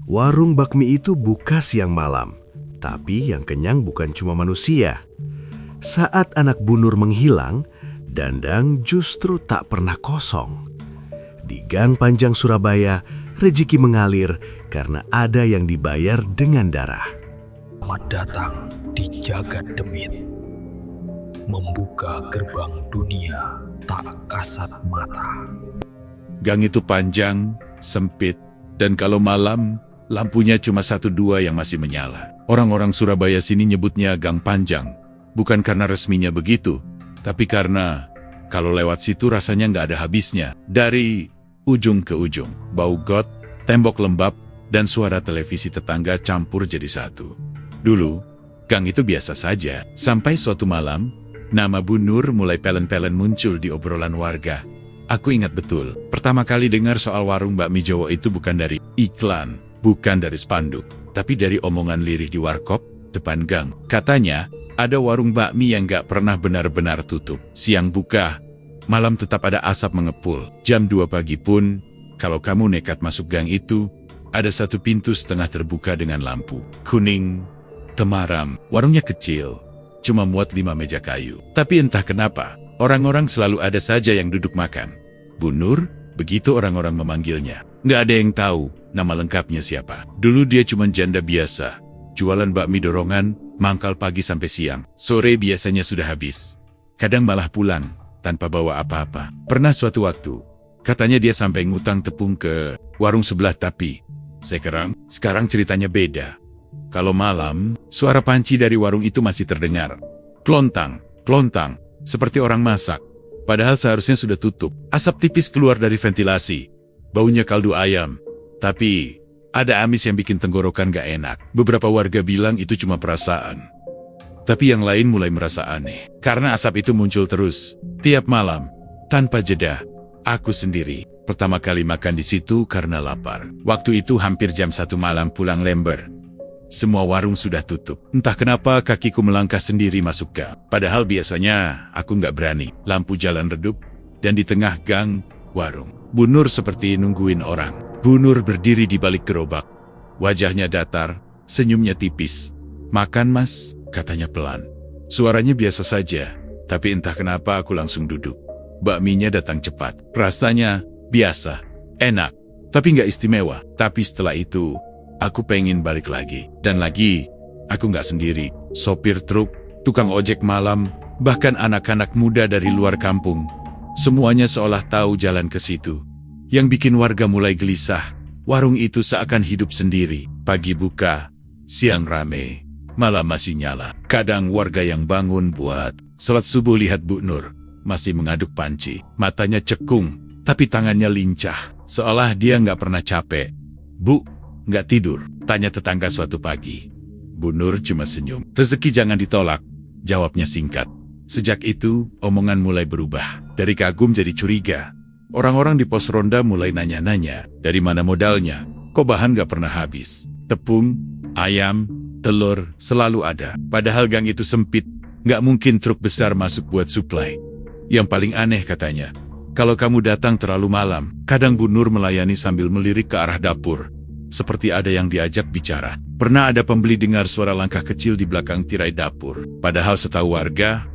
Warung bakmi itu buka siang malam, tapi yang kenyang bukan cuma manusia. Saat anak Bu Nur menghilang, Dandang justru tak pernah kosong. Di Gang Panjang Surabaya, rezeki mengalir karena ada yang dibayar dengan darah. Selamat datang di Jagat Demit, membuka gerbang dunia tak kasat mata. Gang itu panjang, sempit, dan kalau malam, lampunya cuma 1-2 yang masih menyala. Orang-orang Surabaya sini nyebutnya Gang Panjang, bukan karena resminya begitu, tapi karena kalau lewat situ rasanya nggak ada habisnya. Dari ujung ke ujung, bau got, tembok lembab, dan suara televisi tetangga campur jadi satu. Dulu, gang itu biasa saja, sampai suatu malam, nama Bu Nur mulai pelen-pelen muncul di obrolan warga. Aku ingat betul, pertama kali dengar soal warung bakmi Jowo itu bukan dari iklan, bukan dari spanduk, tapi dari omongan lirih di warkop depan gang. Katanya, ada warung bakmi yang gak pernah benar-benar tutup. Siang buka, malam tetap ada asap mengepul. Jam 2 pagi pun, kalau kamu nekat masuk gang itu, ada satu pintu setengah terbuka dengan lampu kuning, temaram. Warungnya kecil, cuma muat 5 meja kayu. Tapi entah kenapa, orang-orang selalu ada saja yang duduk makan. Bu Nur, begitu orang-orang memanggilnya. Nggak ada yang tahu nama lengkapnya siapa. Dulu dia cuma janda biasa, jualan bakmi dorongan, mangkal pagi sampai siang. Sore biasanya sudah habis. Kadang malah pulang, tanpa bawa apa-apa. Pernah suatu waktu, katanya dia sampai ngutang tepung ke warung sebelah tapi sekarang ceritanya beda. Kalau malam, suara panci dari warung itu masih terdengar. Klontang, klontang, seperti orang masak. Padahal seharusnya sudah tutup. Asap tipis keluar dari ventilasi. Baunya kaldu ayam. Tapi ada amis yang bikin tenggorokan gak enak. Beberapa warga bilang itu cuma perasaan. Tapi yang lain mulai merasa aneh. Karena asap itu muncul terus, tiap malam, tanpa jeda. Aku sendiri, pertama kali makan di situ karena lapar. Waktu itu hampir jam 1 malam pulang lember. Semua warung sudah tutup. Entah kenapa kakiku melangkah sendiri masuk gang. Padahal biasanya aku nggak berani. Lampu jalan redup, dan di tengah gang, warung. Bu Nur seperti nungguin orang. Bu Nur berdiri di balik gerobak. Wajahnya datar, senyumnya tipis. "Makan mas," katanya pelan. Suaranya biasa saja, tapi entah kenapa aku langsung duduk. Bakminya datang cepat. Rasanya biasa, enak, tapi nggak istimewa. Tapi setelah itu, aku pengen balik lagi. Dan lagi, aku nggak sendiri. Sopir truk, tukang ojek malam, bahkan anak-anak muda dari luar kampung. Semuanya seolah tahu jalan ke situ. Yang bikin warga mulai gelisah, warung itu seakan hidup sendiri. Pagi buka, siang rame, malam masih nyala. Kadang warga yang bangun buat sholat subuh lihat Bu Nur masih mengaduk panci. Matanya cekung, tapi tangannya lincah, seolah dia nggak pernah capek. "Bu, nggak tidur?" tanya tetangga suatu pagi. Bu Nur cuma senyum. "Rezeki jangan ditolak," jawabnya singkat. Sejak itu, omongan mulai berubah. Dari kagum jadi curiga. Orang-orang di pos ronda mulai nanya-nanya, dari mana modalnya? Kok bahan nggak pernah habis? Tepung, ayam, telur, selalu ada. Padahal gang itu sempit, nggak mungkin truk besar masuk buat suplai. Yang paling aneh katanya, kalau kamu datang terlalu malam, kadang Bu Nur melayani sambil melirik ke arah dapur. Seperti ada yang diajak bicara. Pernah ada pembeli dengar suara langkah kecil di belakang tirai dapur. Padahal setahu warga,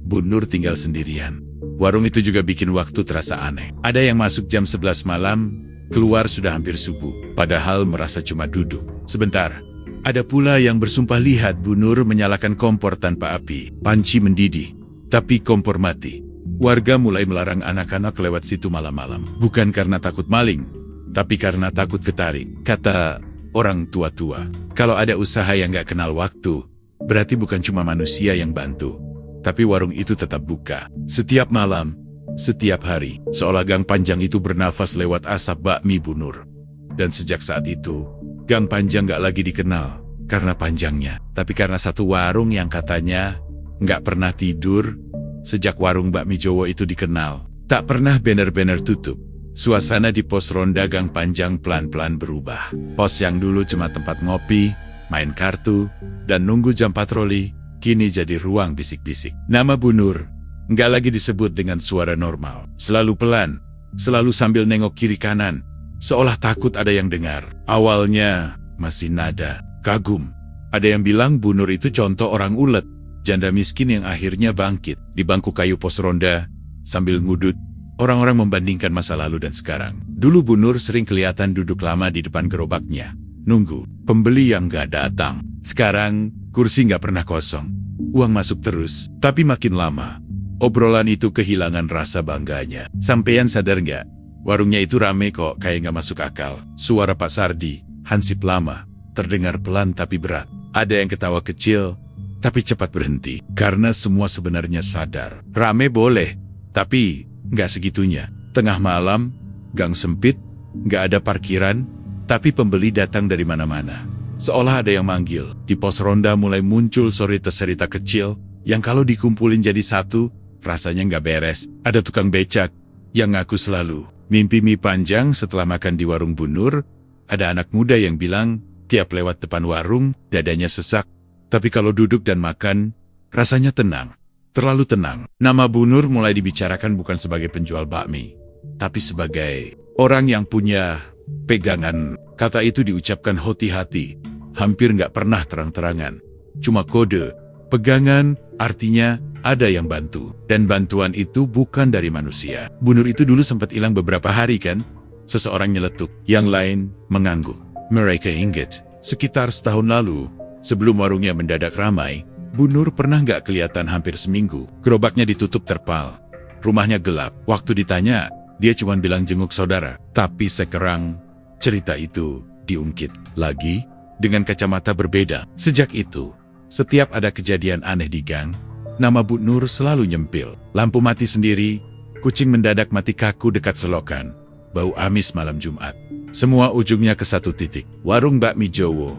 Bu Nur tinggal sendirian. Warung itu juga bikin waktu terasa aneh. Ada yang masuk jam 11 malam, keluar sudah hampir subuh. Padahal merasa cuma duduk. Sebentar, ada pula yang bersumpah lihat Bu Nur menyalakan kompor tanpa api. Panci mendidih, tapi kompor mati. Warga mulai melarang anak-anak lewat situ malam-malam. Bukan karena takut maling, tapi karena takut ketarik. Kata orang tua-tua, kalau ada usaha yang gak kenal waktu, berarti bukan cuma manusia yang bantu, tapi warung itu tetap buka. Setiap malam, setiap hari, seolah Gang Panjang itu bernafas lewat asap bakmi Bu Nur. Dan sejak saat itu, Gang Panjang gak lagi dikenal karena panjangnya, tapi karena satu warung yang katanya gak pernah tidur. Sejak warung bakmi Jowo itu dikenal, tak pernah banner-banner tutup. Suasana di pos ronda Gang Panjang pelan-pelan berubah. Pos yang dulu cuma tempat ngopi, main kartu, dan nunggu jam patroli, kini jadi ruang bisik-bisik. Nama Bu Nur nggak lagi disebut dengan suara normal. Selalu pelan, selalu sambil nengok kiri kanan, seolah takut ada yang dengar. Awalnya masih nada kagum. Ada yang bilang Bu Nur itu contoh orang ulet, janda miskin yang akhirnya bangkit. Di bangku kayu pos ronda, sambil ngudut, orang-orang membandingkan masa lalu dan sekarang. Dulu Bu Nur sering kelihatan duduk lama di depan gerobaknya, nunggu pembeli yang gak datang. Sekarang, kursi gak pernah kosong. Uang masuk terus, tapi makin lama, obrolan itu kehilangan rasa bangganya. Sampean sadar gak? Warungnya itu rame kok, kayak gak masuk akal. Suara Pak Sardi, hansip lama, terdengar pelan tapi berat. Ada yang ketawa kecil, tapi cepat berhenti. Karena semua sebenarnya sadar. Rame boleh, tapi gak segitunya. Tengah malam, gang sempit, gak ada parkiran, tapi pembeli datang dari mana-mana. Seolah ada yang manggil. Di pos ronda mulai muncul cerita-cerita kecil, yang kalau dikumpulin jadi satu, rasanya gak beres. Ada tukang becak, yang ngaku selalu mimpi mie panjang setelah makan di warung Bu Nur. Ada anak muda yang bilang, tiap lewat depan warung, dadanya sesak. Tapi kalau duduk dan makan, rasanya tenang. Terlalu tenang. Nama Bu Nur mulai dibicarakan bukan sebagai penjual bakmi, tapi sebagai orang yang punya pegangan. Kata itu diucapkan hati-hati, hampir nggak pernah terang-terangan. Cuma kode, pegangan, artinya ada yang bantu. Dan bantuan itu bukan dari manusia. Bu Nur itu dulu sempat hilang beberapa hari kan? Seseorang nyeletuk, yang lain mengangguk. Mereka ingat, sekitar setahun lalu, sebelum warungnya mendadak ramai, Bu Nur pernah nggak kelihatan hampir seminggu. Gerobaknya ditutup terpal, rumahnya gelap. Waktu ditanya, dia cuma bilang jenguk saudara. Tapi sekarang, cerita itu diungkit lagi dengan kacamata berbeda. Sejak itu, setiap ada kejadian aneh di gang, nama Bu Nur selalu nyempil. Lampu mati sendiri, kucing mendadak mati kaku dekat selokan, bau amis malam Jumat. Semua ujungnya ke satu titik, warung bakmi Jowo.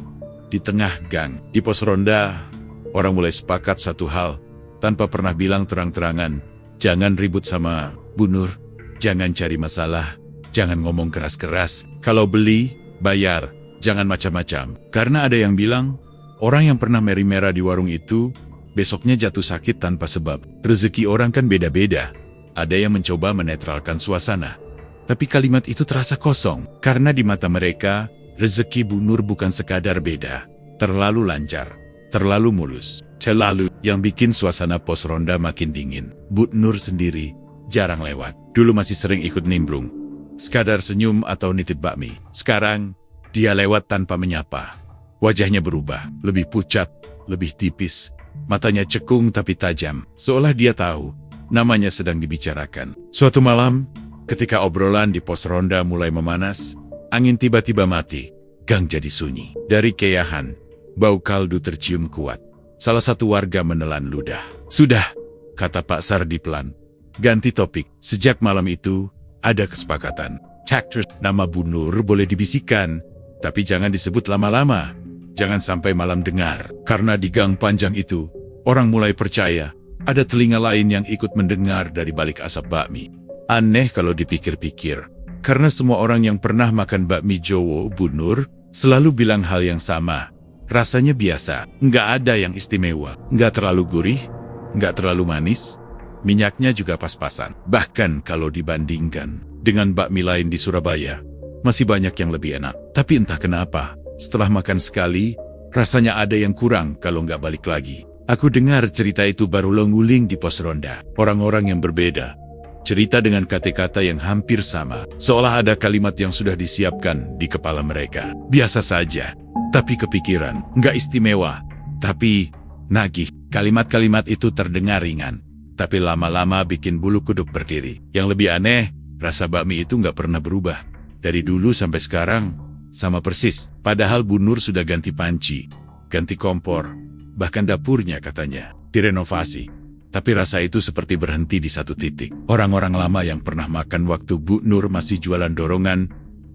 Di tengah gang, di pos ronda, orang mulai sepakat satu hal, tanpa pernah bilang terang-terangan. Jangan ribut sama Bu Nur, jangan cari masalah, jangan ngomong keras-keras. Kalau beli, bayar, jangan macam-macam. Karena ada yang bilang, orang yang pernah merah di warung itu, besoknya jatuh sakit tanpa sebab. Rezeki orang kan beda-beda. Ada yang mencoba menetralkan suasana. Tapi kalimat itu terasa kosong, karena di mata mereka, rezeki Bu Nur bukan sekadar beda. Terlalu lancar, terlalu mulus, terlalu yang bikin suasana pos ronda makin dingin. Bu Nur sendiri jarang lewat. Dulu masih sering ikut nimbrung, sekadar senyum atau nitip bakmi. Sekarang, dia lewat tanpa menyapa. Wajahnya berubah, lebih pucat, lebih tipis. Matanya cekung tapi tajam, seolah dia tahu namanya sedang dibicarakan. Suatu malam, ketika obrolan di pos ronda mulai memanas, angin tiba-tiba mati, gang jadi sunyi. Dari keyahan, bau kaldu tercium kuat. Salah satu warga menelan ludah. Sudah, kata Pak Sardi pelan. Ganti topik. Sejak malam itu, ada kesepakatan. Cactus, nama Bu Nur boleh dibisikkan, tapi jangan disebut lama-lama. Jangan sampai malam dengar. Karena di gang panjang itu, orang mulai percaya, ada telinga lain yang ikut mendengar dari balik asap bakmi. Aneh kalau dipikir-pikir, karena semua orang yang pernah makan bakmi Jowo Bu Nur selalu bilang hal yang sama. Rasanya biasa, nggak ada yang istimewa, nggak terlalu gurih, nggak terlalu manis, minyaknya juga pas-pasan. Bahkan kalau dibandingkan dengan bakmi lain di Surabaya, masih banyak yang lebih enak. Tapi entah kenapa, setelah makan sekali, rasanya ada yang kurang kalau nggak balik lagi. Aku dengar cerita itu baru nguling di pos ronda. Orang-orang yang berbeda, cerita dengan kata-kata yang hampir sama, seolah ada kalimat yang sudah disiapkan di kepala mereka. Biasa saja, tapi kepikiran, nggak istimewa, tapi nagih. Kalimat-kalimat itu terdengar ringan, tapi lama-lama bikin bulu kuduk berdiri. Yang lebih aneh, rasa bakmi itu nggak pernah berubah. Dari dulu sampai sekarang, sama persis. Padahal Bu Nur sudah ganti panci, ganti kompor, bahkan dapurnya katanya direnovasi. Tapi rasa itu seperti berhenti di satu titik. Orang-orang lama yang pernah makan waktu Bu Nur masih jualan dorongan,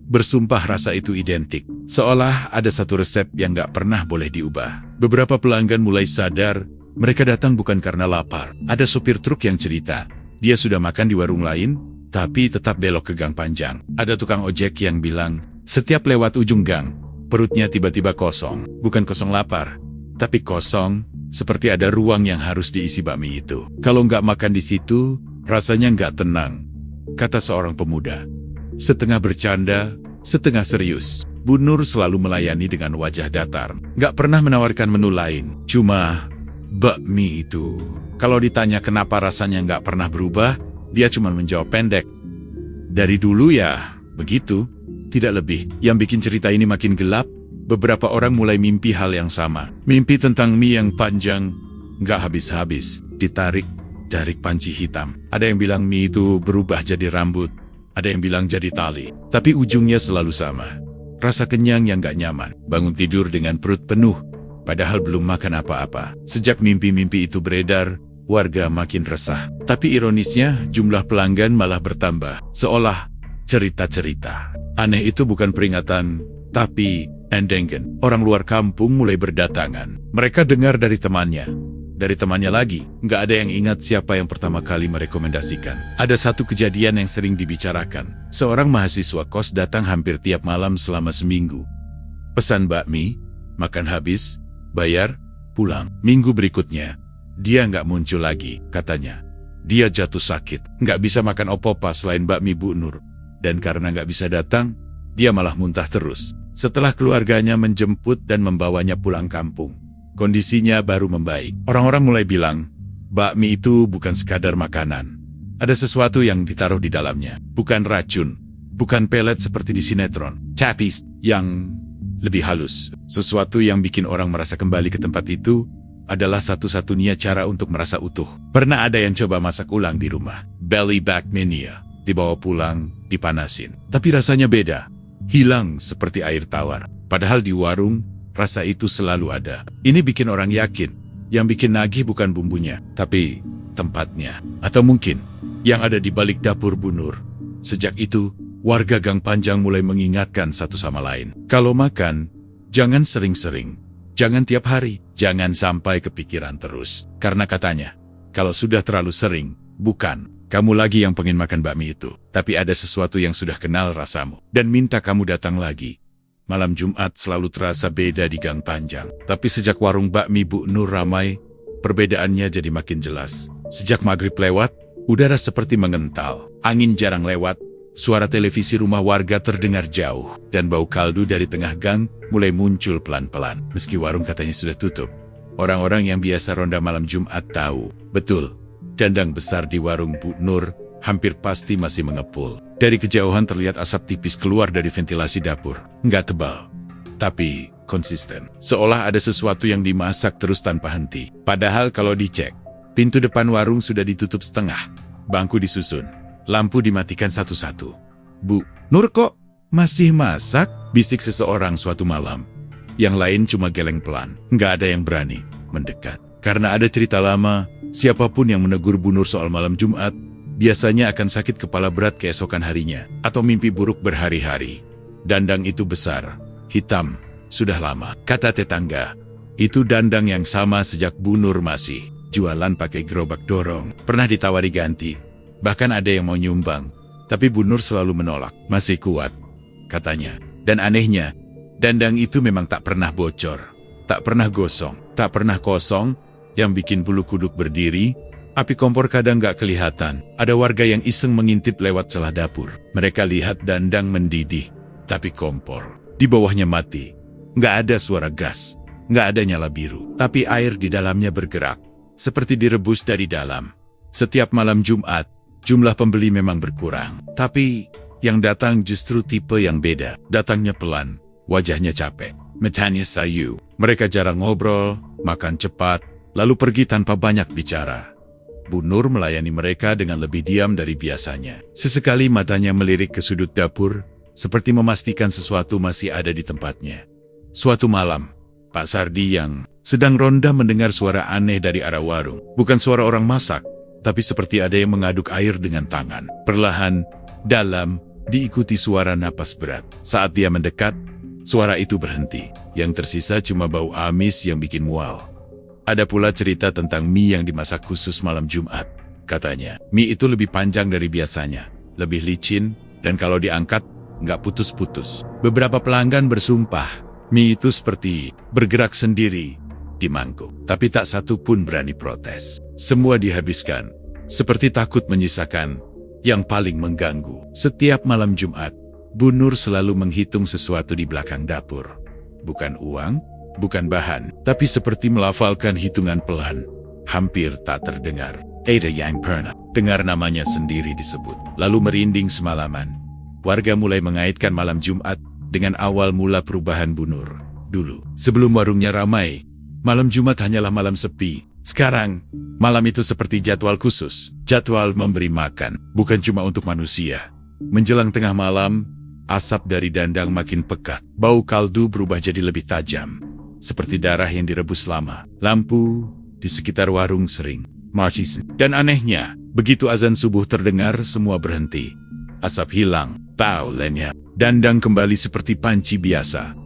bersumpah rasa itu identik. Seolah ada satu resep yang gak pernah boleh diubah. Beberapa pelanggan mulai sadar, mereka datang bukan karena lapar. Ada sopir truk yang cerita, dia sudah makan di warung lain, tapi tetap belok ke gang panjang. Ada tukang ojek yang bilang, setiap lewat ujung gang, perutnya tiba-tiba kosong. Bukan kosong lapar, tapi kosong, seperti ada ruang yang harus diisi bakmi itu. Kalau nggak makan di situ, rasanya nggak tenang, kata seorang pemuda. Setengah bercanda, setengah serius. Bu Nur selalu melayani dengan wajah datar, nggak pernah menawarkan menu lain. Cuma bakmi itu, kalau ditanya kenapa rasanya nggak pernah berubah, dia cuma menjawab pendek. Dari dulu ya, begitu, tidak lebih. Yang bikin cerita ini makin gelap, beberapa orang mulai mimpi hal yang sama. Mimpi tentang mie yang panjang, nggak habis-habis, ditarik dari panci hitam. Ada yang bilang mie itu berubah jadi rambut, ada yang bilang jadi tali. Tapi ujungnya selalu sama. Rasa kenyang yang gak nyaman, bangun tidur dengan perut penuh, padahal belum makan apa-apa. Sejak mimpi-mimpi itu beredar, warga makin resah. Tapi ironisnya, jumlah pelanggan malah bertambah, seolah cerita-cerita. Aneh itu bukan peringatan, tapi endengan. Orang luar kampung mulai berdatangan. Mereka dengar dari temannya lagi. Nggak ada yang ingat siapa yang pertama kali merekomendasikan. Ada satu kejadian yang sering dibicarakan. Seorang mahasiswa kos datang hampir tiap malam selama seminggu. Pesan bakmi, makan habis, bayar, pulang. Minggu berikutnya, dia nggak muncul lagi, katanya. Dia jatuh sakit, nggak bisa makan opo-opo selain bakmi Bu Nur. Dan karena nggak bisa datang, dia malah muntah terus. Setelah keluarganya menjemput dan membawanya pulang kampung, kondisinya baru membaik. Orang-orang mulai bilang, bakmi itu bukan sekadar makanan. Ada sesuatu yang ditaruh di dalamnya. Bukan racun, bukan pelet seperti di sinetron, tapi yang lebih halus. Sesuatu yang bikin orang merasa kembali ke tempat itu adalah satu-satunya cara untuk merasa utuh. Pernah ada yang coba masak ulang di rumah. Belly back mania. Dibawa pulang, dipanasin. Tapi rasanya beda. Hilang seperti air tawar. Padahal di warung, rasa itu selalu ada. Ini bikin orang yakin, yang bikin nagih bukan bumbunya, tapi tempatnya. Atau mungkin, yang ada di balik dapur Bu Nur. Sejak itu, warga Gang Panjang mulai mengingatkan satu sama lain. Kalau makan, jangan sering-sering. Jangan tiap hari. Jangan sampai kepikiran terus. Karena katanya, kalau sudah terlalu sering, bukan kamu lagi yang pengen makan bakmi itu. Tapi ada sesuatu yang sudah kenal rasamu. Dan minta kamu datang lagi. Malam Jumat selalu terasa beda di Gang Panjang. Tapi sejak warung bakmi Bu Nur ramai, perbedaannya jadi makin jelas. Sejak maghrib lewat, udara seperti mengental. Angin jarang lewat. Suara televisi rumah warga terdengar jauh. Dan bau kaldu dari tengah gang mulai muncul pelan-pelan. Meski warung katanya sudah tutup. Orang-orang yang biasa ronda malam Jumat tahu. Betul, dandang besar di warung Bu Nur hampir pasti masih mengepul. Dari kejauhan terlihat asap tipis keluar dari ventilasi dapur. Nggak tebal, tapi konsisten. Seolah ada sesuatu yang dimasak terus tanpa henti. Padahal kalau dicek, pintu depan warung sudah ditutup setengah. Bangku disusun, lampu dimatikan satu-satu. Bu Nur kok masih masak? Bisik seseorang suatu malam. Yang lain cuma geleng pelan. Nggak ada yang berani mendekat. Karena ada cerita lama, siapapun yang menegur Bu Nur soal malam Jumat, biasanya akan sakit kepala berat keesokan harinya, atau mimpi buruk berhari-hari. Dandang itu besar, hitam, sudah lama. Kata tetangga, itu dandang yang sama sejak Bu Nur masih jualan pakai gerobak dorong. Pernah ditawari ganti, bahkan ada yang mau nyumbang, tapi Bu Nur selalu menolak. Masih kuat, katanya. Dan anehnya, dandang itu memang tak pernah bocor, tak pernah gosong, tak pernah kosong. Yang bikin bulu kuduk berdiri, api kompor kadang gak kelihatan. Ada warga yang iseng mengintip lewat celah dapur. Mereka lihat dandang mendidih, tapi kompor di bawahnya mati. Gak ada suara gas, gak ada nyala biru, tapi air di dalamnya bergerak, seperti direbus dari dalam. Setiap malam Jumat, jumlah pembeli memang berkurang. Tapi yang datang justru tipe yang beda. Datangnya pelan, wajahnya capek, matanya sayu. Mereka jarang ngobrol, makan cepat, lalu pergi tanpa banyak bicara. Bu Nur melayani mereka dengan lebih diam dari biasanya. Sesekali matanya melirik ke sudut dapur, seperti memastikan sesuatu masih ada di tempatnya. Suatu malam, Pak Sardi yang sedang ronda mendengar suara aneh dari arah warung. Bukan suara orang masak, tapi seperti ada yang mengaduk air dengan tangan. Perlahan, dalam, diikuti suara napas berat. Saat dia mendekat, suara itu berhenti. Yang tersisa cuma bau amis yang bikin mual. Ada pula cerita tentang mie yang dimasak khusus malam Jumat. Katanya, mie itu lebih panjang dari biasanya, lebih licin, dan kalau diangkat, nggak putus-putus. Beberapa pelanggan bersumpah, mie itu seperti bergerak sendiri di mangkuk. Tapi tak satu pun berani protes. Semua dihabiskan, seperti takut menyisakan yang paling mengganggu. Setiap malam Jumat, Bu Nur selalu menghitung sesuatu di belakang dapur. Bukan uang, bukan bahan, tapi seperti melafalkan hitungan pelan. Hampir tak terdengar. Ada yang pernah dengar namanya sendiri disebut, lalu merinding semalaman. Warga mulai mengaitkan malam Jumat dengan awal mula perubahan Bu Nur. Dulu, sebelum warungnya ramai, malam Jumat hanyalah malam sepi. Sekarang, malam itu seperti jadwal khusus. Jadwal memberi makan, bukan cuma untuk manusia. Menjelang tengah malam, asap dari dandang makin pekat. Bau kaldu berubah jadi lebih tajam, seperti darah yang direbus lama. Lampu di sekitar warung sering mati. Dan anehnya, begitu azan subuh terdengar, semua berhenti. Asap hilang, tahu lenyap. Dandang kembali seperti panci biasa.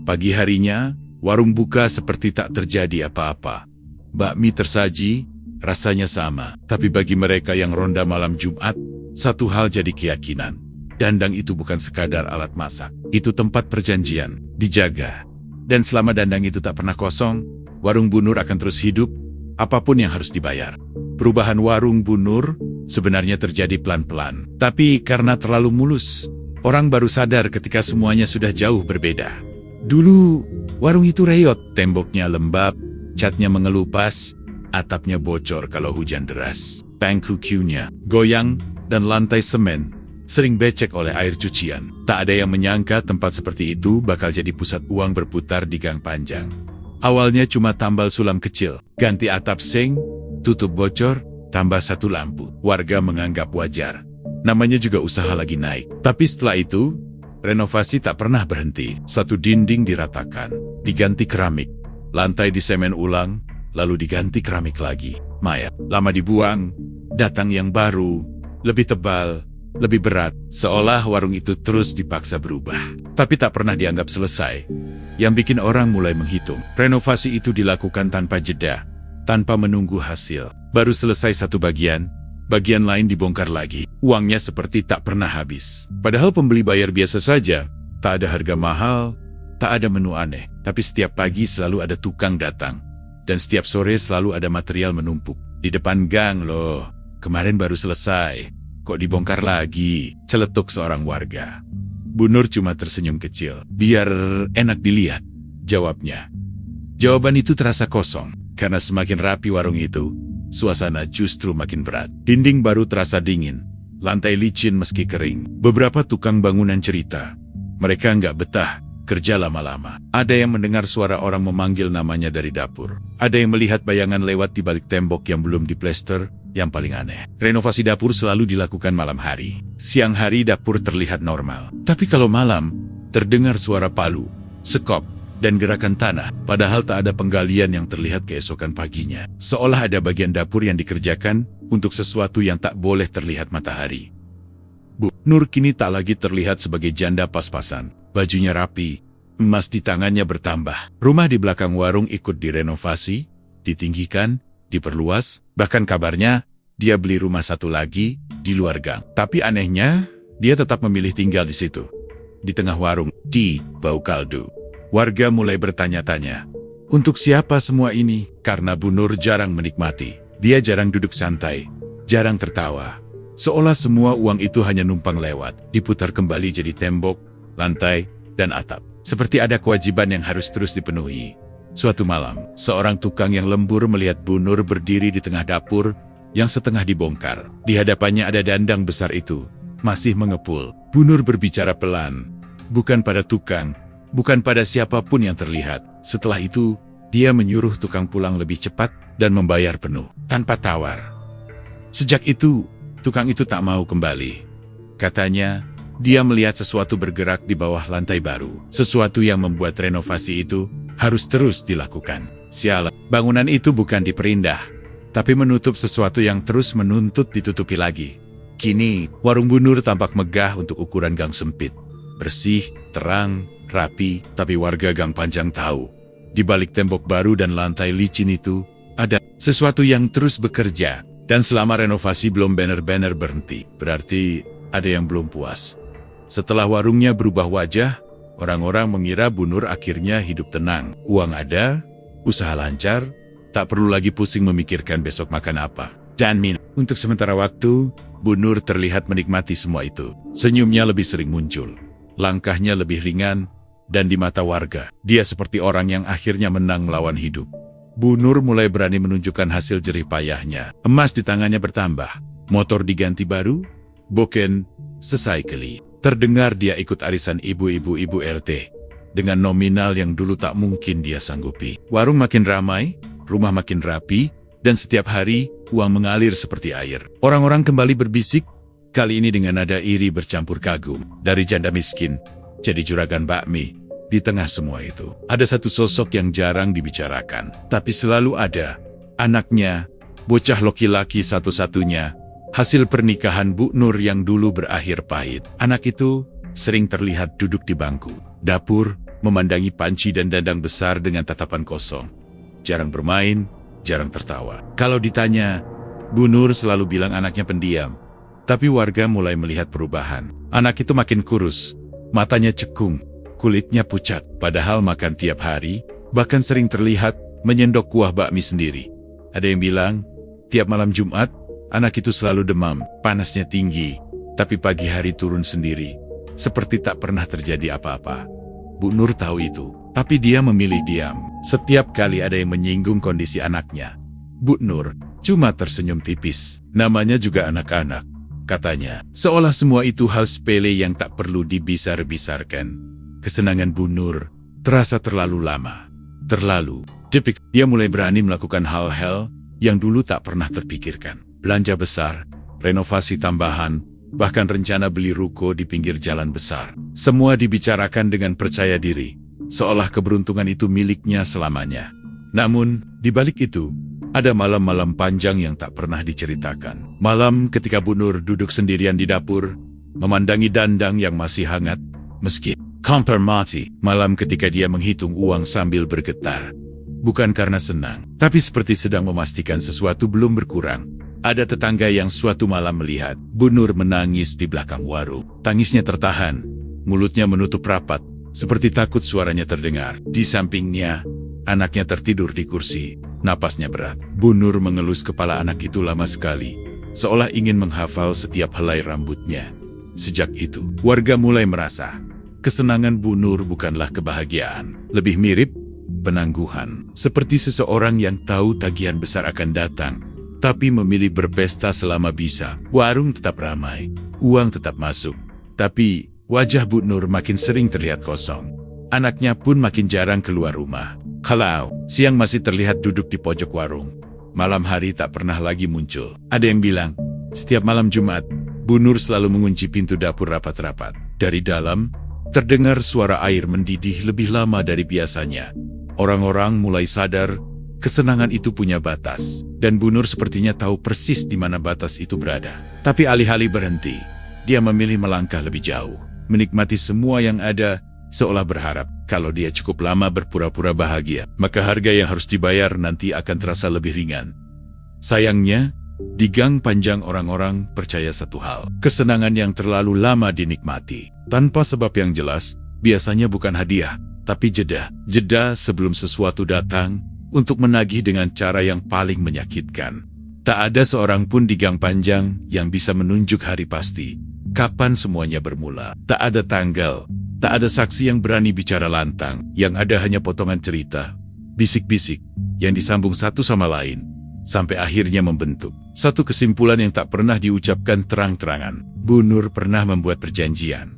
Pagi harinya, warung buka seperti tak terjadi apa-apa. Bakmi tersaji, rasanya sama. Tapi bagi mereka yang ronda malam Jumat, satu hal jadi keyakinan. Dandang itu bukan sekadar alat masak. Itu tempat perjanjian, dijaga. Dan selama dandang itu tak pernah kosong, warung Bu Nur akan terus hidup, apapun yang harus dibayar. Perubahan warung Bu Nur sebenarnya terjadi pelan-pelan. Tapi karena terlalu mulus, orang baru sadar ketika semuanya sudah jauh berbeda. Dulu, warung itu reot, temboknya lembab, catnya mengelupas, atapnya bocor kalau hujan deras. Bangku-nya goyang, dan lantai semen sering becek oleh air cucian. Tak ada yang menyangka tempat seperti itu bakal jadi pusat uang berputar di gang panjang. Awalnya cuma tambal sulam kecil, ganti atap seng, tutup bocor, tambah satu lampu. Warga menganggap wajar. Namanya juga usaha lagi naik. Tapi setelah itu, renovasi tak pernah berhenti. Satu dinding diratakan, diganti keramik. Lantai disemen ulang, lalu diganti keramik lagi. Maya, lama dibuang, datang yang baru, lebih tebal, lebih berat. Seolah warung itu terus dipaksa berubah. Tapi tak pernah dianggap selesai. Yang bikin orang mulai menghitung. Renovasi itu dilakukan tanpa jeda, tanpa menunggu hasil. Baru selesai satu bagian, bagian lain dibongkar lagi. Uangnya seperti tak pernah habis. Padahal pembeli bayar biasa saja, tak ada harga mahal, tak ada menu aneh. Tapi setiap pagi selalu ada tukang datang. Dan setiap sore selalu ada material menumpuk. Di depan gang loh, kemarin baru selesai. Kok dibongkar lagi? Celetuk seorang warga. Bu Nur cuma tersenyum kecil. Biar enak dilihat, jawabnya. Jawaban itu terasa kosong. Karena semakin rapi warung itu, suasana justru makin berat. Dinding baru terasa dingin. Lantai licin meski kering. Beberapa tukang bangunan cerita. Mereka nggak betah kerja lama-lama. Ada yang mendengar suara orang memanggil namanya dari dapur. Ada yang melihat bayangan lewat di balik tembok yang belum diplester. Yang paling aneh, renovasi dapur selalu dilakukan malam hari. Siang hari dapur terlihat normal. Tapi kalau malam, terdengar suara palu, sekop, dan gerakan tanah. Padahal tak ada penggalian yang terlihat keesokan paginya. Seolah ada bagian dapur yang dikerjakan untuk sesuatu yang tak boleh terlihat matahari. Bu Nur kini tak lagi terlihat sebagai janda pas-pasan. Bajunya rapi, emas di tangannya bertambah. Rumah di belakang warung ikut direnovasi, ditinggikan, diperluas. Bahkan kabarnya, dia beli rumah satu lagi di luar gang. Tapi anehnya, dia tetap memilih tinggal di situ. Di tengah warung, di bau kaldu. Warga mulai bertanya-tanya, untuk siapa semua ini? Karena Bu Nur jarang menikmati. Dia jarang duduk santai, jarang tertawa. Seolah semua uang itu hanya numpang lewat, diputar kembali jadi tembok, lantai, dan atap. Seperti ada kewajiban yang harus terus dipenuhi. Suatu malam, seorang tukang yang lembur melihat Bu Nur berdiri di tengah dapur yang setengah dibongkar. Di hadapannya ada dandang besar itu, masih mengepul. Bu Nur berbicara pelan, bukan pada tukang, bukan pada siapapun yang terlihat. Setelah itu, dia menyuruh tukang pulang lebih cepat dan membayar penuh, tanpa tawar. Sejak itu, tukang itu tak mau kembali. Katanya, dia melihat sesuatu bergerak di bawah lantai baru. Sesuatu yang membuat renovasi itu harus terus dilakukan. Sialan, bangunan itu bukan diperindah, tapi menutup sesuatu yang terus menuntut ditutupi lagi. Kini, warung Bu Nur tampak megah untuk ukuran gang sempit. Bersih, terang, rapi, tapi warga gang panjang tahu. Di balik tembok baru dan lantai licin itu, ada sesuatu yang terus bekerja. Dan selama renovasi belum benar-benar berhenti, berarti ada yang belum puas. Setelah warungnya berubah wajah, orang-orang mengira Bu Nur akhirnya hidup tenang. Uang ada, usaha lancar, tak perlu lagi pusing memikirkan besok makan apa. Dan untuk sementara waktu, Bu Nur terlihat menikmati semua itu. Senyumnya lebih sering muncul. langkahnya lebih ringan, dan di mata warga, dia seperti orang yang akhirnya menang melawan hidup. Bu Nur mulai berani menunjukkan hasil jerih payahnya. Emas di tangannya bertambah, motor diganti baru, boken selesai keli. Terdengar dia ikut arisan ibu-ibu RT. Dengan nominal yang dulu tak mungkin dia sanggupi. Warung makin ramai, rumah makin rapi, dan setiap hari uang mengalir seperti air. Orang-orang kembali berbisik, kali ini dengan nada iri bercampur kagum. Dari janda miskin, jadi juragan bakmi. Di tengah semua itu, ada satu sosok yang jarang dibicarakan. Tapi selalu ada. Anaknya, bocah laki-laki satu-satunya, hasil pernikahan Bu Nur yang dulu berakhir pahit. Anak itu sering terlihat duduk di bangku dapur, memandangi panci dan dandang besar dengan tatapan kosong. Jarang bermain, jarang tertawa. Kalau ditanya, Bu Nur selalu bilang anaknya pendiam. Tapi warga mulai melihat perubahan. Anak itu makin kurus, matanya cekung, kulitnya pucat. Padahal makan tiap hari, bahkan sering terlihat menyendok kuah bakmi sendiri. Ada yang bilang, tiap malam Jumat, anak itu selalu demam, panasnya tinggi, tapi pagi hari turun sendiri, seperti tak pernah terjadi apa-apa. Bu Nur tahu itu, tapi dia memilih diam. Setiap kali ada yang menyinggung kondisi anaknya, Bu Nur cuma tersenyum tipis. Namanya juga anak-anak, katanya. Seolah semua itu hal sepele yang tak perlu dibesar-besarkan. Kesenangan Bu Nur terasa terlalu lama, terlalu cepik. Dia mulai berani melakukan hal-hal yang dulu tak pernah terpikirkan. Belanja besar, renovasi tambahan, bahkan rencana beli ruko di pinggir jalan besar. Semua dibicarakan dengan percaya diri, seolah keberuntungan itu miliknya selamanya. Namun, di balik itu, ada malam-malam panjang yang tak pernah diceritakan. Malam ketika Bu Nur duduk sendirian di dapur, memandangi dandang yang masih hangat, meski kompor mati. Malam ketika dia menghitung uang sambil bergetar. Bukan karena senang, tapi seperti sedang memastikan sesuatu belum berkurang. Ada tetangga yang suatu malam melihat Bu Nur menangis di belakang warung. Tangisnya tertahan, mulutnya menutup rapat, seperti takut suaranya terdengar. Di sampingnya, anaknya tertidur di kursi, napasnya berat. Bu Nur mengelus kepala anak itu lama sekali, seolah ingin menghafal setiap helai rambutnya. Sejak itu, warga mulai merasa kesenangan Bu Nur bukanlah kebahagiaan, lebih mirip penangguhan. Seperti seseorang yang tahu tagihan besar akan datang, tapi memilih berpesta selama bisa. Warung tetap ramai, uang tetap masuk. Tapi wajah Bu Nur makin sering terlihat kosong. Anaknya pun makin jarang keluar rumah. Kalau siang masih terlihat duduk di pojok warung, malam hari tak pernah lagi muncul. Ada yang bilang, setiap malam Jumat, Bu Nur selalu mengunci pintu dapur rapat-rapat. Dari dalam, terdengar suara air mendidih lebih lama dari biasanya. Orang-orang mulai sadar kesenangan itu punya batas, dan Bu Nur sepertinya tahu persis di mana batas itu berada. Tapi alih-alih berhenti, dia memilih melangkah lebih jauh, menikmati semua yang ada, seolah berharap kalau dia cukup lama berpura-pura bahagia, maka harga yang harus dibayar nanti akan terasa lebih ringan. Sayangnya, di gang panjang orang-orang percaya satu hal, kesenangan yang terlalu lama dinikmati, tanpa sebab yang jelas, biasanya bukan hadiah, tapi jeda. Jeda sebelum sesuatu datang, untuk menagih dengan cara yang paling menyakitkan. Tak ada seorang pun di gang panjang yang bisa menunjuk hari pasti, kapan semuanya bermula. Tak ada tanggal, tak ada saksi yang berani bicara lantang, yang ada hanya potongan cerita, bisik-bisik, yang disambung satu sama lain, sampai akhirnya membentuk satu kesimpulan yang tak pernah diucapkan terang-terangan. Bu Nur pernah membuat perjanjian.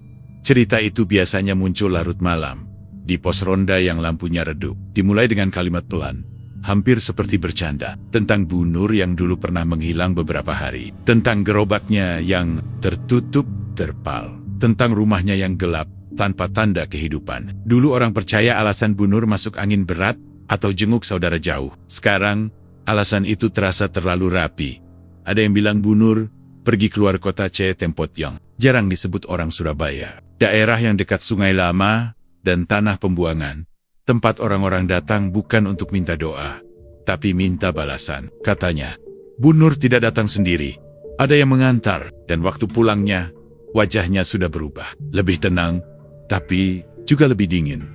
Cerita itu biasanya muncul larut malam, di pos ronda yang lampunya redup, dimulai dengan kalimat pelan, hampir seperti bercanda, tentang Bu Nur yang dulu pernah menghilang beberapa hari, tentang gerobaknya yang tertutup terpal, tentang rumahnya yang gelap, tanpa tanda kehidupan. Dulu orang percaya alasan Bu Nur masuk angin berat, atau jenguk saudara jauh. Sekarang, alasan itu terasa terlalu rapi. Ada yang bilang Bu Nur pergi keluar kota Tempotyong, jarang disebut orang Surabaya. Daerah yang dekat Sungai Lama dan tanah pembuangan, tempat orang-orang datang bukan untuk minta doa, tapi minta balasan. Katanya, Bu Nur tidak datang sendiri, ada yang mengantar, dan waktu pulangnya, wajahnya sudah berubah. Lebih tenang, tapi juga lebih dingin.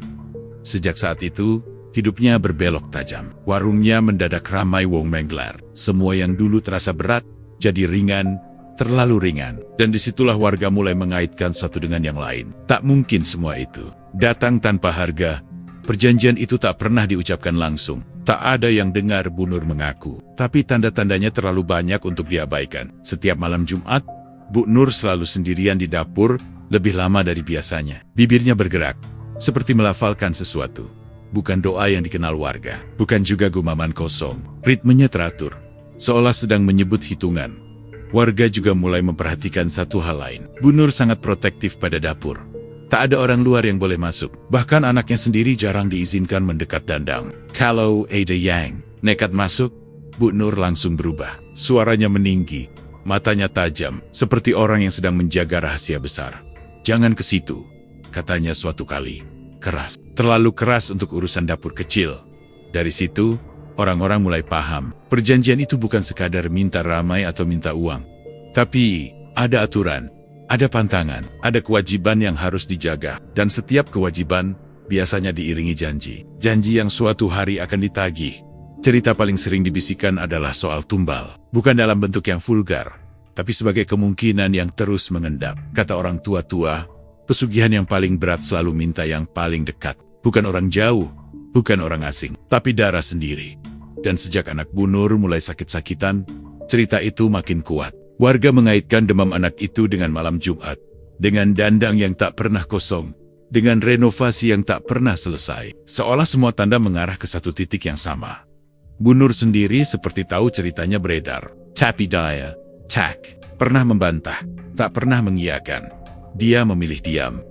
Sejak saat itu, hidupnya berbelok tajam. Warungnya mendadak ramai wong menggelar. Semua yang dulu terasa berat, jadi ringan, terlalu ringan. Dan disitulah warga mulai mengaitkan satu dengan yang lain. Tak mungkin semua itu datang tanpa harga. Perjanjian itu tak pernah diucapkan langsung. Tak ada yang dengar Bu Nur mengaku. Tapi tanda-tandanya terlalu banyak untuk diabaikan. Setiap malam Jumat, Bu Nur selalu sendirian di dapur, lebih lama dari biasanya. Bibirnya bergerak, seperti melafalkan sesuatu. Bukan doa yang dikenal warga, bukan juga gumaman kosong. Ritmenya teratur, seolah sedang menyebut hitungan. Warga juga mulai memperhatikan satu hal lain. Bu Nur sangat protektif pada dapur. Tak ada orang luar yang boleh masuk. Bahkan anaknya sendiri jarang diizinkan mendekat Dandang. Kalau ada yang nekat masuk, Bu Nur langsung berubah. Suaranya meninggi, matanya tajam, seperti orang yang sedang menjaga rahasia besar. "Jangan ke situ," katanya suatu kali. Keras, terlalu keras untuk urusan dapur kecil. Dari situ, orang-orang mulai paham. Perjanjian itu bukan sekadar minta ramai atau minta uang. Tapi, ada aturan, ada pantangan, ada kewajiban yang harus dijaga. Dan setiap kewajiban, biasanya diiringi janji. Janji yang suatu hari akan ditagih. Cerita paling sering dibisikkan adalah soal tumbal. Bukan dalam bentuk yang vulgar, tapi sebagai kemungkinan yang terus mengendap. Kata orang tua-tua, pesugihan yang paling berat selalu minta yang paling dekat. Bukan orang jauh, bukan orang asing, tapi darah sendiri. Dan sejak anak Bu Nur mulai sakit-sakitan, cerita itu makin kuat. Warga mengaitkan demam anak itu dengan malam Jumat, dengan dandang yang tak pernah kosong, dengan renovasi yang tak pernah selesai. Seolah semua tanda mengarah ke satu titik yang sama. Bu Nur sendiri seperti tahu ceritanya beredar. Tapi dia, pernah membantah, tak pernah mengiyakan. Dia memilih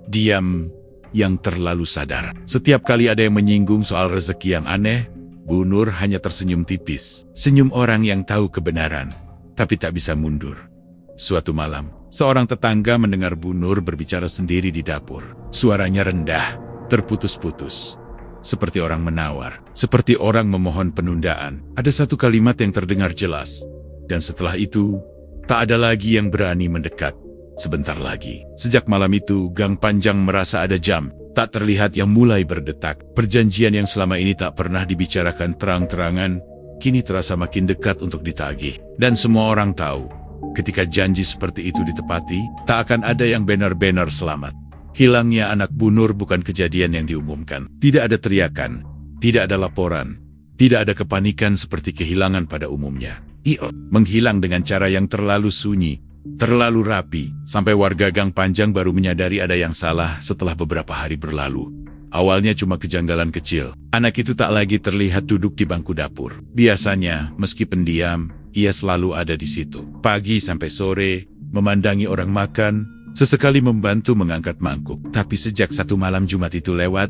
diam yang terlalu sadar. Setiap kali ada yang menyinggung soal rezeki yang aneh, Bu Nur hanya tersenyum tipis. Senyum orang yang tahu kebenaran, tapi tak bisa mundur. Suatu malam, seorang tetangga mendengar Bu Nur berbicara sendiri di dapur. Suaranya rendah, terputus-putus. Seperti orang menawar, seperti orang memohon penundaan. Ada satu kalimat yang terdengar jelas. Dan setelah itu, tak ada lagi yang berani mendekat. Sebentar lagi, sejak malam itu, Gang Panjang merasa ada jam tak terlihat yang mulai berdetak. Perjanjian yang selama ini tak pernah dibicarakan terang-terangan, kini terasa makin dekat untuk ditagih. Dan semua orang tahu, ketika janji seperti itu ditepati, tak akan ada yang benar-benar selamat. Hilangnya anak Bu Nur bukan kejadian yang diumumkan. Tidak ada teriakan, tidak ada laporan, tidak ada kepanikan seperti kehilangan pada umumnya. Menghilang dengan cara yang terlalu sunyi, terlalu rapi, sampai warga Gang Panjang baru menyadari ada yang salah setelah beberapa hari berlalu. Awalnya cuma kejanggalan kecil. Anak itu tak lagi terlihat duduk di bangku dapur. Biasanya, meski pendiam, ia selalu ada di situ. Pagi sampai sore, memandangi orang makan, sesekali membantu mengangkat mangkuk. Tapi sejak satu malam Jumat itu lewat,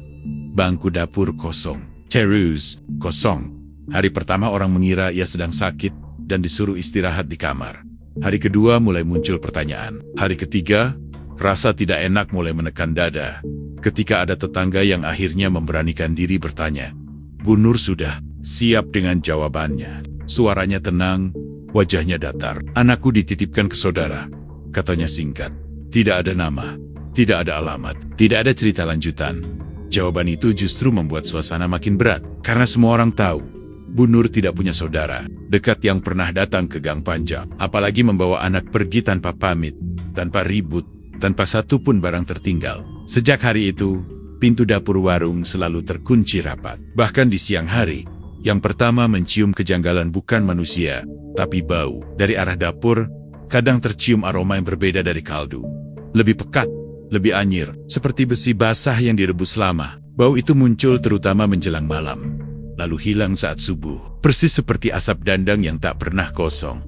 bangku dapur kosong. Terus, kosong. Hari pertama orang mengira ia sedang sakit dan disuruh istirahat di kamar. Hari kedua mulai muncul pertanyaan. Hari ketiga, rasa tidak enak mulai menekan dada. Ketika ada tetangga yang akhirnya memberanikan diri bertanya, Bu Nur sudah siap dengan jawabannya. Suaranya tenang, wajahnya datar. "Anakku dititipkan ke saudara," katanya singkat. Tidak ada nama, tidak ada alamat, tidak ada cerita lanjutan. Jawaban itu justru membuat suasana makin berat, karena semua orang tahu Bu Nur tidak punya saudara dekat yang pernah datang ke Gang Panjang, apalagi membawa anak pergi tanpa pamit, tanpa ribut, tanpa satu pun barang tertinggal. Sejak hari itu, pintu dapur warung selalu terkunci rapat. Bahkan di siang hari, yang pertama mencium kejanggalan bukan manusia, tapi bau. Dari arah dapur, kadang tercium aroma yang berbeda dari kaldu. Lebih pekat, lebih anyir, seperti besi basah yang direbus lama. Bau itu muncul terutama menjelang malam, lalu hilang saat subuh, persis seperti asap dandang yang tak pernah kosong.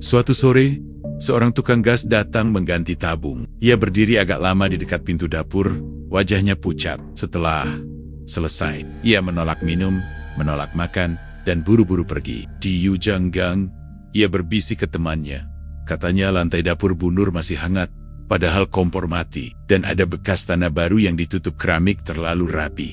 Suatu sore, seorang tukang gas datang mengganti tabung. Ia berdiri agak lama di dekat pintu dapur, wajahnya pucat. Setelah selesai, ia menolak minum, menolak makan, dan buru-buru pergi. Di ujung gang, ia berbisik ke temannya. Katanya lantai dapur Bu Nur masih hangat, padahal kompor mati, dan ada bekas tanah baru yang ditutup keramik terlalu rapi.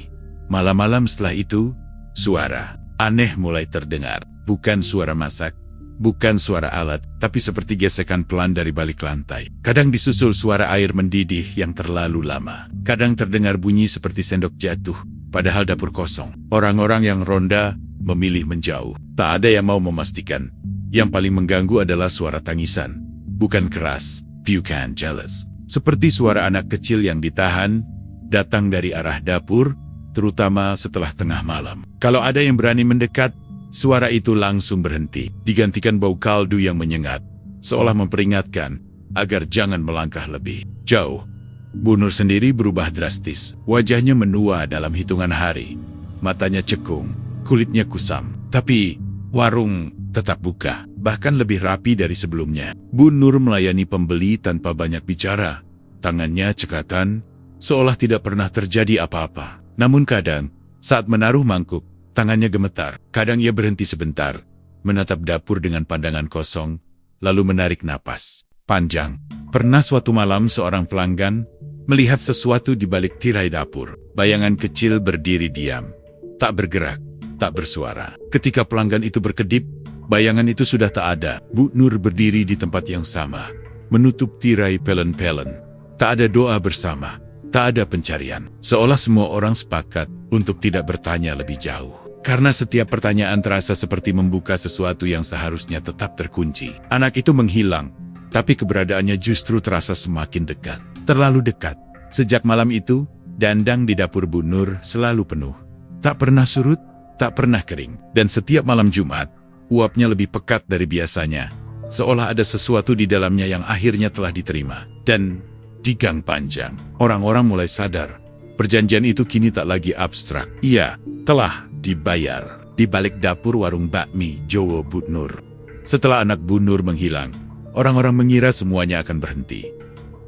Malam-malam setelah itu, suara aneh mulai terdengar. Bukan suara masak, bukan suara alat, tapi seperti gesekan pelan dari balik lantai. Kadang disusul suara air mendidih yang terlalu lama. Kadang terdengar bunyi seperti sendok jatuh, padahal dapur kosong. Orang-orang yang ronda memilih menjauh. Tak ada yang mau memastikan. Yang paling mengganggu adalah suara tangisan. bukan keras, bukan jealous. Seperti suara anak kecil yang ditahan, datang dari arah dapur, terutama setelah tengah malam. Kalau ada yang berani mendekat, suara itu langsung berhenti, digantikan bau kaldu yang menyengat, seolah memperingatkan agar jangan melangkah lebih jauh. Bu Nur sendiri berubah drastis. Wajahnya menua dalam hitungan hari. Matanya cekung, kulitnya kusam. Tapi warung tetap buka, bahkan lebih rapi dari sebelumnya. Bu Nur melayani pembeli tanpa banyak bicara. Tangannya cekatan, seolah tidak pernah terjadi apa-apa. Namun kadang, saat menaruh mangkuk, tangannya gemetar. Kadang ia berhenti sebentar, menatap dapur dengan pandangan kosong, lalu menarik napas panjang. Pernah suatu malam seorang pelanggan melihat sesuatu di balik tirai dapur. Bayangan kecil berdiri diam, tak bergerak, tak bersuara. Ketika pelanggan itu berkedip, bayangan itu sudah tak ada. Bu Nur berdiri di tempat yang sama, menutup tirai pelen-pelen. Tak ada doa bersama, tak ada pencarian. Seolah semua orang sepakat untuk tidak bertanya lebih jauh. Karena setiap pertanyaan terasa seperti membuka sesuatu yang seharusnya tetap terkunci. Anak itu menghilang, tapi keberadaannya justru terasa semakin dekat. Terlalu dekat. Sejak malam itu, dandang di dapur Bu Nur selalu penuh. Tak pernah surut, tak pernah kering. Dan setiap malam Jumat, uapnya lebih pekat dari biasanya. Seolah ada sesuatu di dalamnya yang akhirnya telah diterima. Dan di Gang Panjang, orang-orang mulai sadar. Perjanjian itu kini tak lagi abstrak. Ia telah dibayar di balik dapur warung bakmi Jowo Bu Nur. Setelah anak Bu Nur menghilang, orang-orang mengira semuanya akan berhenti.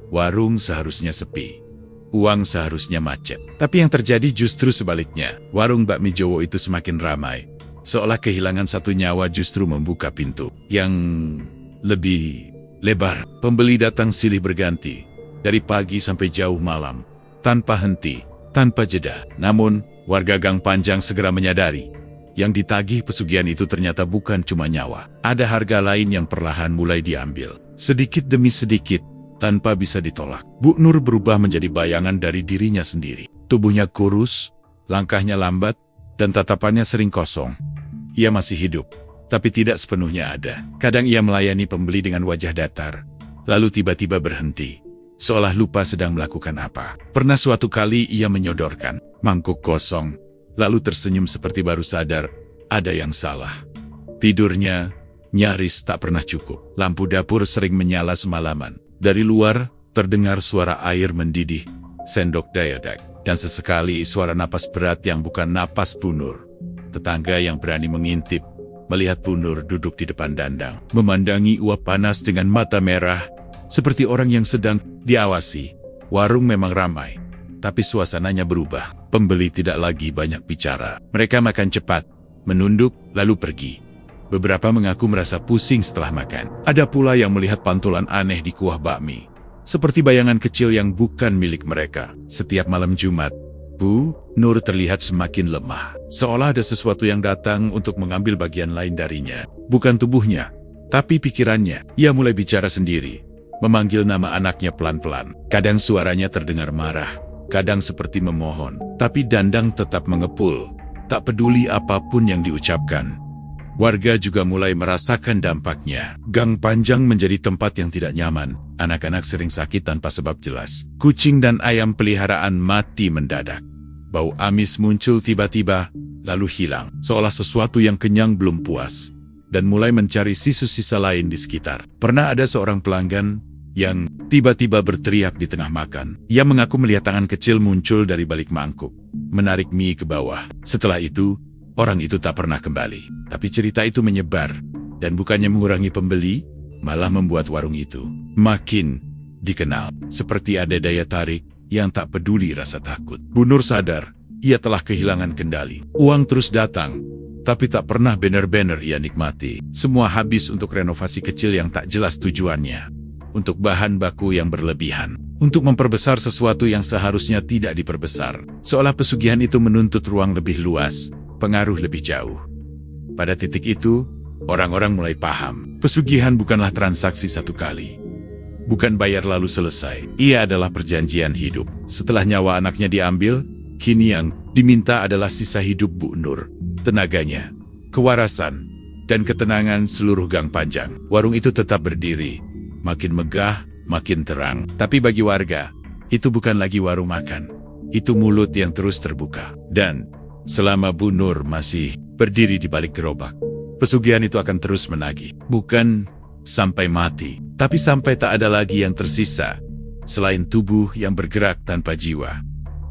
Warung seharusnya sepi, uang seharusnya macet. Tapi yang terjadi justru sebaliknya. Warung bakmi Jowo itu semakin ramai, seolah kehilangan satu nyawa justru membuka pintu yang lebih lebar. Pembeli datang silih berganti, dari pagi sampai jauh malam, tanpa henti, tanpa jeda. Namun, warga Gang Panjang segera menyadari, yang ditagih pesugihan itu ternyata bukan cuma nyawa. Ada harga lain yang perlahan mulai diambil, sedikit demi sedikit, tanpa bisa ditolak. Bu Nur berubah menjadi bayangan dari dirinya sendiri. Tubuhnya kurus, langkahnya lambat, dan tatapannya sering kosong. Ia masih hidup, tapi tidak sepenuhnya ada. Kadang ia melayani pembeli dengan wajah datar, lalu tiba-tiba berhenti, seolah lupa sedang melakukan apa. Pernah suatu kali ia menyodorkan mangkuk kosong, lalu tersenyum seperti baru sadar ada yang salah. Tidurnya nyaris tak pernah cukup. Lampu dapur sering menyala semalaman. Dari luar, terdengar suara air mendidih, sendok dayadak, dan sesekali suara napas berat yang bukan napas Bu Nur. Tetangga yang berani mengintip, melihat Bu Nur duduk di depan dandang, memandangi uap panas dengan mata merah, seperti orang yang sedang diawasi. Warung memang ramai, tapi suasananya berubah. Pembeli tidak lagi banyak bicara. Mereka makan cepat, menunduk, lalu pergi. Beberapa mengaku merasa pusing setelah makan. Ada pula yang melihat pantulan aneh di kuah bakmi, seperti bayangan kecil yang bukan milik mereka. Setiap malam Jumat, Bu Nur terlihat semakin lemah, seolah ada sesuatu yang datang untuk mengambil bagian lain darinya. Bukan tubuhnya, tapi pikirannya. Ia mulai bicara sendiri, memanggil nama anaknya pelan-pelan. Kadang suaranya terdengar marah, kadang seperti memohon. Tapi dandang tetap mengepul, tak peduli apapun yang diucapkan. Warga juga mulai merasakan dampaknya. Gang Panjang menjadi tempat yang tidak nyaman. Anak-anak sering sakit tanpa sebab jelas. Kucing dan ayam peliharaan mati mendadak. Bau amis muncul tiba-tiba, lalu hilang. Seolah sesuatu yang kenyang belum puas, dan mulai mencari sisa-sisa lain di sekitar. Pernah ada seorang pelanggan yang tiba-tiba berteriak di tengah makan. Ia mengaku melihat tangan kecil muncul dari balik mangkuk, menarik mie ke bawah. Setelah itu, orang itu tak pernah kembali. Tapi cerita itu menyebar, dan bukannya mengurangi pembeli, malah membuat warung itu makin dikenal. Seperti ada daya tarik yang tak peduli rasa takut. Bu Nur sadar, ia telah kehilangan kendali. Uang terus datang, tapi tak pernah benar-benar ia nikmati. Semua habis untuk renovasi kecil yang tak jelas tujuannya, untuk bahan baku yang berlebihan, untuk memperbesar sesuatu yang seharusnya tidak diperbesar. Seolah pesugihan itu menuntut ruang lebih luas, pengaruh lebih jauh. Pada titik itu, orang-orang mulai paham. Pesugihan bukanlah transaksi satu kali. Bukan bayar lalu selesai. Ia adalah perjanjian hidup. Setelah nyawa anaknya diambil, kini yang diminta adalah sisa hidup Bu Nur, tenaganya, kewarasan, dan ketenangan seluruh Gang Panjang. Warung itu tetap berdiri, makin megah, makin terang. Tapi bagi warga, itu bukan lagi warung makan. Itu mulut yang terus terbuka. Dan selama Bu Nur masih berdiri di balik gerobak, pesugihan itu akan terus menagih. Bukan sampai mati, tapi sampai tak ada lagi yang tersisa selain tubuh yang bergerak tanpa jiwa.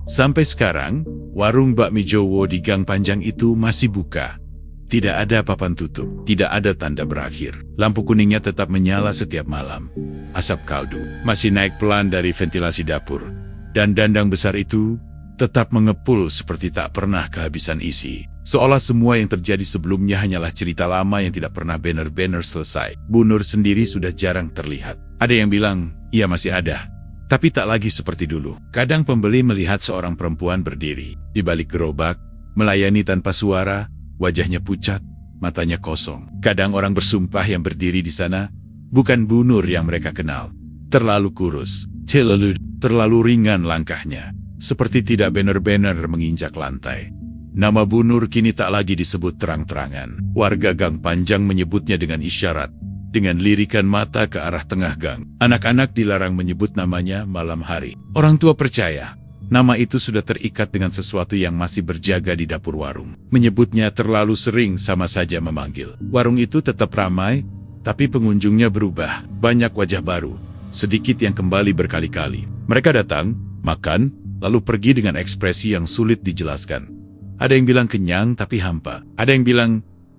Sampai sekarang, warung bakmi Jowo di Gang Panjang itu masih buka. Tidak ada papan tutup, tidak ada tanda berakhir. Lampu kuningnya tetap menyala setiap malam. Asap kaldu masih naik pelan dari ventilasi dapur. Dan dandang besar itu tetap mengepul seperti tak pernah kehabisan isi. Seolah semua yang terjadi sebelumnya hanyalah cerita lama yang tidak pernah benar-benar selesai. Bu Nur sendiri sudah jarang terlihat. Ada yang bilang, ia masih ada. Tapi tak lagi seperti dulu. Kadang pembeli melihat seorang perempuan berdiri di balik gerobak, melayani tanpa suara, wajahnya pucat, matanya kosong. Kadang orang bersumpah yang berdiri di sana bukan Bu Nur yang mereka kenal. Terlalu kurus, terlalu ringan langkahnya, seperti tidak benar-benar menginjak lantai. Nama Bu Nur kini tak lagi disebut terang-terangan. Warga Gang Panjang menyebutnya dengan isyarat, dengan lirikan mata ke arah tengah gang. Anak-anak dilarang menyebut namanya malam hari. Orang tua percaya, nama itu sudah terikat dengan sesuatu yang masih berjaga di dapur warung. Menyebutnya terlalu sering sama saja memanggil. Warung itu tetap ramai, tapi pengunjungnya berubah. Banyak wajah baru, sedikit yang kembali berkali-kali. Mereka datang, makan, lalu pergi dengan ekspresi yang sulit dijelaskan. Ada yang bilang kenyang tapi hampa. Ada yang bilang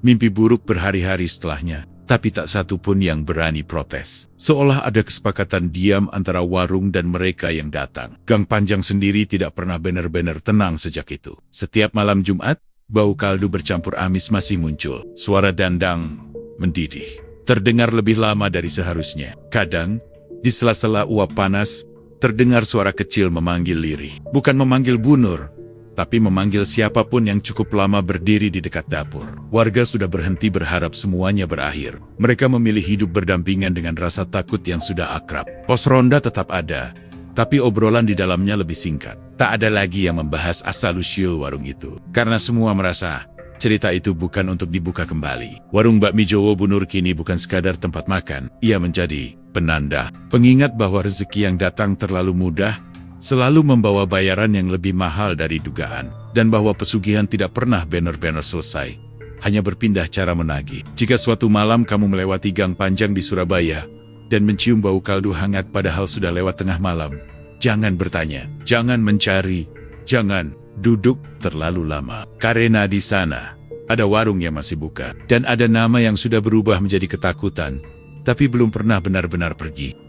mimpi buruk berhari-hari setelahnya. Tapi tak satu pun yang berani protes. Seolah ada kesepakatan diam antara warung dan mereka yang datang. Gang Panjang sendiri tidak pernah benar-benar tenang sejak itu. Setiap malam Jumat, bau kaldu bercampur amis masih muncul. Suara dandang mendidih, terdengar lebih lama dari seharusnya. Kadang, di sela-sela uap panas, terdengar suara kecil memanggil lirih. Bukan memanggil Bu Nur, tapi memanggil siapapun yang cukup lama berdiri di dekat dapur. Warga sudah berhenti berharap semuanya berakhir. Mereka memilih hidup berdampingan dengan rasa takut yang sudah akrab. Pos ronda tetap ada, tapi obrolan di dalamnya lebih singkat. Tak ada lagi yang membahas asal-usul warung itu, karena semua merasa cerita itu bukan untuk dibuka kembali. Warung bakmi Jowo Bu Nur kini bukan sekadar tempat makan. Ia menjadi penanda, pengingat bahwa rezeki yang datang terlalu mudah selalu membawa bayaran yang lebih mahal dari dugaan, dan bahwa pesugihan tidak pernah benar-benar selesai, hanya berpindah cara menagih. Jika suatu malam kamu melewati Gang Panjang di Surabaya dan mencium bau kaldu hangat padahal sudah lewat tengah malam, jangan bertanya, jangan mencari, jangan duduk terlalu lama. Karena di sana ada warung yang masih buka, dan ada nama yang sudah berubah menjadi ketakutan, tapi belum pernah benar-benar pergi.